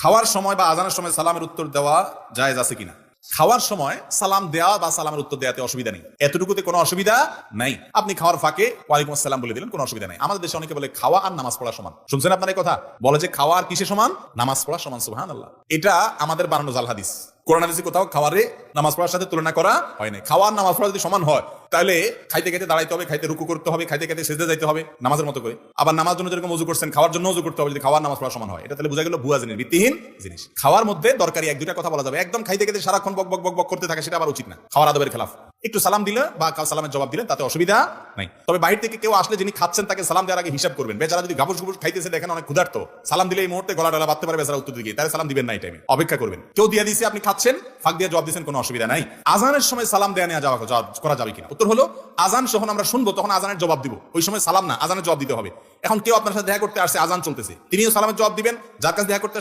খাওয়ার সময় বা আজানের সময় সালামের উত্তর দেওয়া জায়েজ আছে কিনা? খাওয়ার সময় সালাম দেওয়া বা সালামের উত্তর দেওয়াতে অসুবিধা নেই, এতটুকুতে কোনো অসুবিধা নাই। আপনি খাওয়ার ফাঁকে ওয়ালাইকুম আসসালাম বলে দিলেন, কোনো অসুবিধা নাই। আমাদের দেশে অনেকে বলে খাওয়া আর নামাজ পড়া সমান। শুনছেন আপনার এই কথা? বলে যে খাওয়া আর কিসে সমান? নামাজ পড়া সমান। সুবহানাল্লাহ। এটা আমাদের বানানো জাল হাদিস। কোরআন হাদিসে কোথাও খাওয়ারে নামাজ পড়ার সাথে তুলনা করা হয় না। খাওয়া আর নামাজ পড়া যদি সমান হয়, তাহলে খাইতে খাইতে দাঁড়াইতে হবে, খাইতে রুকু করতে হবে, খাইতে খাইতে সেজদা যাইতে হবে নামাজের মতো করে। আবার নামাজ জন্য যেরকম ওযু করছেন, খাওয়ার জন্য ওযু করতে হবে। যদি খাওয়ার নামাজ পড়া সমান হয়, এটা তাহলে বোঝা গেল ভুয়া জিনিস, ভিত্তিহীন জিনিস। খাওয়ার মধ্যে দরকারি এক দুইটা কথা বলা যাবে। একদম খাইতে খাইতে সারাক্ষণ বক বক বক বক করতে থাকে, সেটা আবার উচিত না, খাওয়ার আদবের খেলাফ। একটু সালাম দিলে বা সালামের জবাব দিলে তাতে অসুবিধা নাই। তবে বাইরে থেকে কেউ আসলে যিনি খাচ্ছেন তাকে সালাম দেওয়ার আগে হিসাব করবেন। বেচারা যদি গাবুস গুবুস খাইতেছে, দেখেন অনেক ক্ষুধার্ত, সালাম দিলে এই মুহূর্তে গলা টলা বাঁধতে পারে বেচারা উত্তর দিকে, তাহলে সালাম দিবেন না, এই টাইমে অপেক্ষা করবেন। কেউ দিয়ে দিয়েছে, আপনি খাচ্ছেন, ফাঁক দিয়ে জবাব দিচ্ছেন, কোনো অসুবিধা নাই। আজানের সময় সালাম দেওয়া নেওয়া যাওয়া করা যাবে কিনা? উত্তর হলো, আজান যখন আমরা শুনবো তখন আজানের জবাব দিব, ওই সময় সালাম না, আজানের জবাব দিতে হবে। এখন কেউ আপনার সাথে দেখা করতে আসছে, আজান চলতেছে, তিনিও সালামের জবাব দিবেন। যার কাছে দেখা করতে